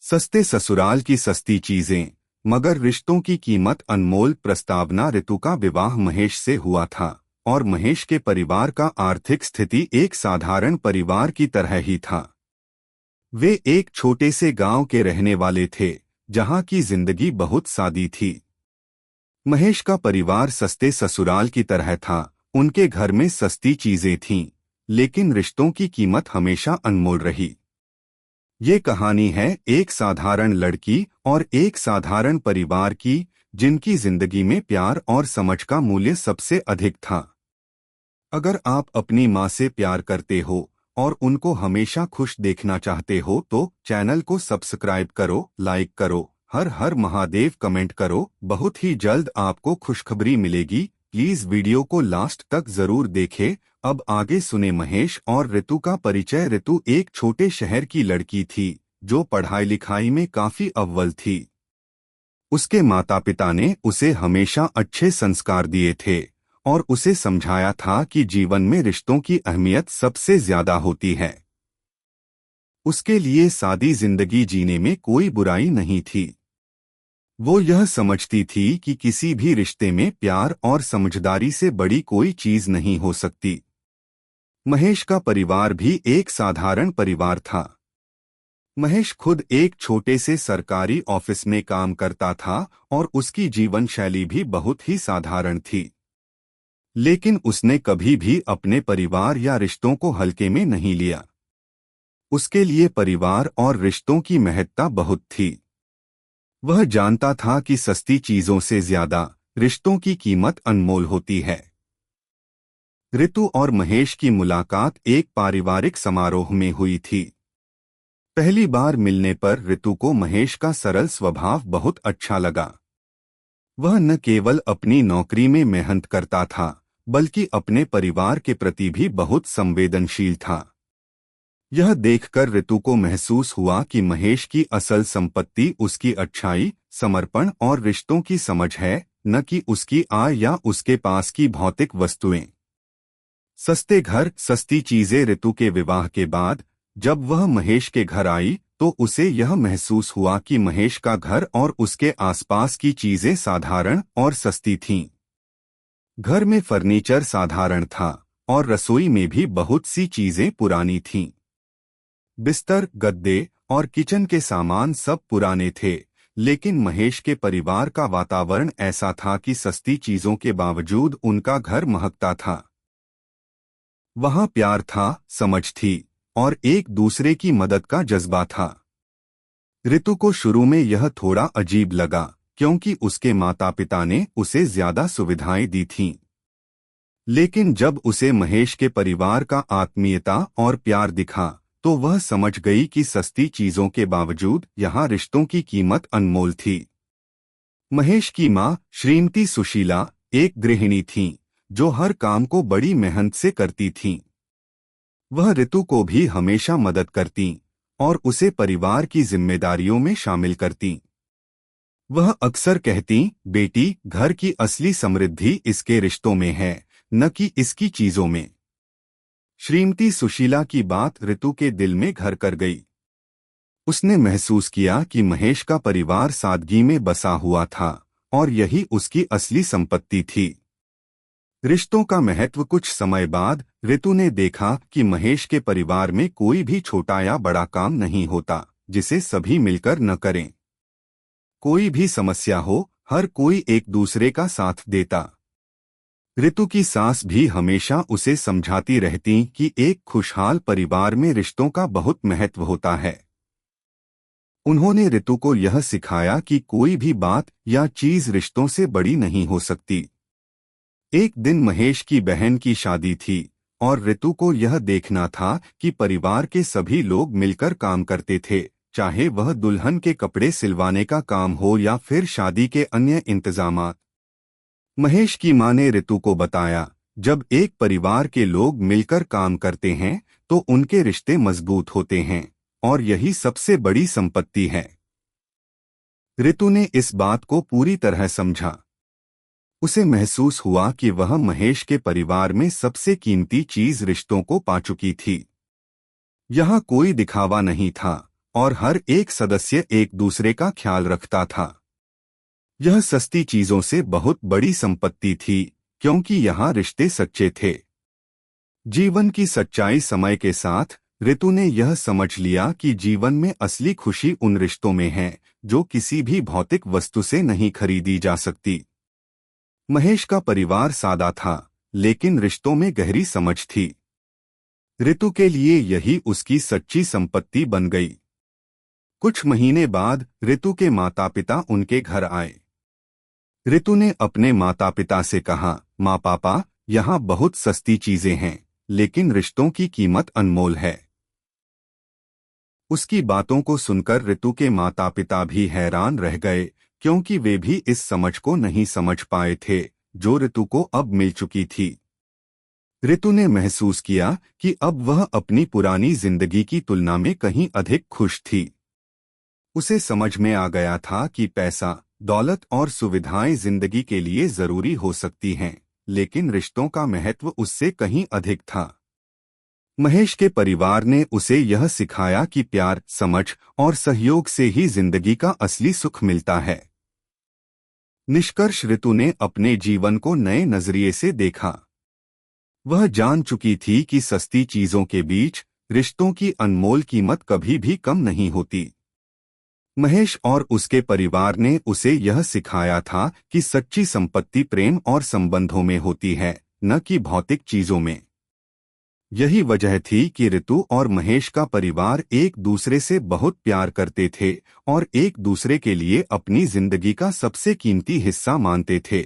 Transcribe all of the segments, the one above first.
सस्ते ससुराल की सस्ती चीजें, मगर रिश्तों की कीमत अनमोल। प्रस्तावना। ऋतु का विवाह महेश से हुआ था और महेश के परिवार का आर्थिक स्थिति एक साधारण परिवार की तरह ही था। वे एक छोटे से गांव के रहने वाले थे, जहां की जिंदगी बहुत सादी थी। महेश का परिवार सस्ते ससुराल की तरह था। उनके घर में सस्ती चीजें थीं, लेकिन रिश्तों की कीमत हमेशा अनमोल रही। ये कहानी है एक साधारण लड़की और एक साधारण परिवार की, जिनकी जिंदगी में प्यार और समझ का मूल्य सबसे अधिक था। अगर आप अपनी माँ से प्यार करते हो और उनको हमेशा खुश देखना चाहते हो तो चैनल को सब्सक्राइब करो, लाइक करो, हर हर महादेव कमेंट करो। बहुत ही जल्द आपको खुशखबरी मिलेगी। प्लीज वीडियो को लास्ट तक जरूर देखें। अब आगे सुने महेश और ऋतु का परिचय। ऋतु एक छोटे शहर की लड़की थी जो पढ़ाई लिखाई में काफी अव्वल थी। उसके माता पिता ने उसे हमेशा अच्छे संस्कार दिए थे और उसे समझाया था कि जीवन में रिश्तों की अहमियत सबसे ज्यादा होती है। उसके लिए सादी जिंदगी जीने में कोई बुराई नहीं थी। वो यह समझती थी कि किसी भी रिश्ते में प्यार और समझदारी से बड़ी कोई चीज नहीं हो सकती। महेश का परिवार भी एक साधारण परिवार था। महेश खुद एक छोटे से सरकारी ऑफिस में काम करता था और उसकी जीवन शैली भी बहुत ही साधारण थी। लेकिन उसने कभी भी अपने परिवार या रिश्तों को हल्के में नहीं लिया। उसके लिए परिवार और रिश्तों की महत्ता बहुत थी। वह जानता था कि सस्ती चीजों से ज्यादा रिश्तों की कीमत अनमोल होती है। ऋतु और महेश की मुलाकात एक पारिवारिक समारोह में हुई थी। पहली बार मिलने पर ऋतु को महेश का सरल स्वभाव बहुत अच्छा लगा। वह न केवल अपनी नौकरी में मेहनत करता था, बल्कि अपने परिवार के प्रति भी बहुत संवेदनशील था। यह देखकर ऋतु को महसूस हुआ कि महेश की असल संपत्ति उसकी अच्छाई, समर्पण और रिश्तों की समझ है, न कि उसकी आय या उसके पास की भौतिक वस्तुएं। सस्ते घर, सस्ती चीजें। ऋतु के विवाह के बाद जब वह महेश के घर आई तो उसे यह महसूस हुआ कि महेश का घर और उसके आसपास की चीजें साधारण और सस्ती थीं। घर में फर्नीचर साधारण था और रसोई में भी बहुत सी चीजें पुरानी थीं। बिस्तर, गद्दे और किचन के सामान सब पुराने थे, लेकिन महेश के परिवार का वातावरण ऐसा था कि सस्ती चीजों के बावजूद उनका घर महकता था। वहां प्यार था, समझ थी और एक दूसरे की मदद का जज्बा था। ऋतु को शुरू में यह थोड़ा अजीब लगा, क्योंकि उसके माता पिता ने उसे ज्यादा सुविधाएं दी थीं। लेकिन जब उसे महेश के परिवार का आत्मीयता और प्यार दिखा तो वह समझ गई कि सस्ती चीजों के बावजूद यहाँ रिश्तों की कीमत अनमोल थी। महेश की माँ श्रीमती सुशीला एक गृहिणी थीं, जो हर काम को बड़ी मेहनत से करती थीं। वह ऋतु को भी हमेशा मदद करती और उसे परिवार की जिम्मेदारियों में शामिल करती। वह अक्सर कहती, बेटी, घर की असली समृद्धि इसके रिश्तों में है, न कि इसकी चीजों में। श्रीमती सुशीला की बात ऋतु के दिल में घर कर गई। उसने महसूस किया कि महेश का परिवार सादगी में बसा हुआ था और यही उसकी असली संपत्ति थी। रिश्तों का महत्व। कुछ समय बाद ऋतु ने देखा कि महेश के परिवार में कोई भी छोटा या बड़ा काम नहीं होता जिसे सभी मिलकर न करें। कोई भी समस्या हो, हर कोई एक दूसरे का साथ देता। ऋतु की सास भी हमेशा उसे समझाती रहती कि एक खुशहाल परिवार में रिश्तों का बहुत महत्व होता है। उन्होंने ऋतु को यह सिखाया कि कोई भी बात या चीज रिश्तों से बड़ी नहीं हो सकती। एक दिन महेश की बहन की शादी थी और ऋतु को यह देखना था कि परिवार के सभी लोग मिलकर काम करते थे, चाहे वह दुल्हन के कपड़े सिलवाने का काम हो या फिर शादी के अन्य इंतजामात। महेश की मां ने ऋतु को बताया, जब एक परिवार के लोग मिलकर काम करते हैं तो उनके रिश्ते मजबूत होते हैं और यही सबसे बड़ी संपत्ति है। ऋतु ने इस बात को पूरी तरह समझा। उसे महसूस हुआ कि वह महेश के परिवार में सबसे कीमती चीज रिश्तों को पा चुकी थी। यहाँ कोई दिखावा नहीं था और हर एक सदस्य एक दूसरे का ख्याल रखता था। यह सस्ती चीजों से बहुत बड़ी संपत्ति थी, क्योंकि यहाँ रिश्ते सच्चे थे। जीवन की सच्चाई समय के साथ ऋतु ने यह समझ लिया कि जीवन में असली खुशी उन रिश्तों में है जो किसी भी भौतिक वस्तु से नहीं खरीदी जा सकती। महेश का परिवार सादा था, लेकिन रिश्तों में गहरी समझ थी। ऋतु के लिए यही उसकी सच्ची संपत्ति बन गई। कुछ महीने बाद ऋतु के माता पिता उनके घर आए। ऋतु ने अपने माता पिता से कहा, माँ पापा, यहाँ बहुत सस्ती चीजें हैं, लेकिन रिश्तों की कीमत अनमोल है। उसकी बातों को सुनकर ऋतु के माता पिता भी हैरान रह गए, क्योंकि वे भी इस समझ को नहीं समझ पाए थे जो ऋतु को अब मिल चुकी थी। ऋतु ने महसूस किया कि अब वह अपनी पुरानी जिंदगी की तुलना में कहीं अधिक खुश थी। उसे समझ में आ गया था कि पैसा, दौलत और सुविधाएं जिंदगी के लिए जरूरी हो सकती हैं, लेकिन रिश्तों का महत्व उससे कहीं अधिक था। महेश के परिवार ने उसे यह सिखाया कि प्यार, समझ और सहयोग से ही जिंदगी का असली सुख मिलता है। निष्कर्ष, ऋतु ने अपने जीवन को नए नजरिए से देखा। वह जान चुकी थी कि सस्ती चीजों के बीच रिश्तों की अनमोल कीमत कभी भी कम नहीं होती। महेश और उसके परिवार ने उसे यह सिखाया था कि सच्ची संपत्ति प्रेम और संबंधों में होती है, न कि भौतिक चीजों में। यही वजह थी कि ऋतु और महेश का परिवार एक दूसरे से बहुत प्यार करते थे और एक दूसरे के लिए अपनी जिंदगी का सबसे कीमती हिस्सा मानते थे।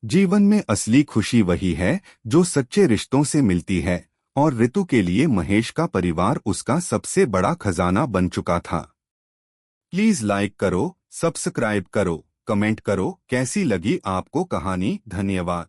जीवन में असली खुशी वही है जो सच्चे रिश्तों से मिलती है, और ऋतु के लिए महेश का परिवार उसका सबसे बड़ा खजाना बन चुका था। प्लीज लाइक करो, सब्सक्राइब करो, कमेंट करो, कैसी लगी आपको कहानी। धन्यवाद।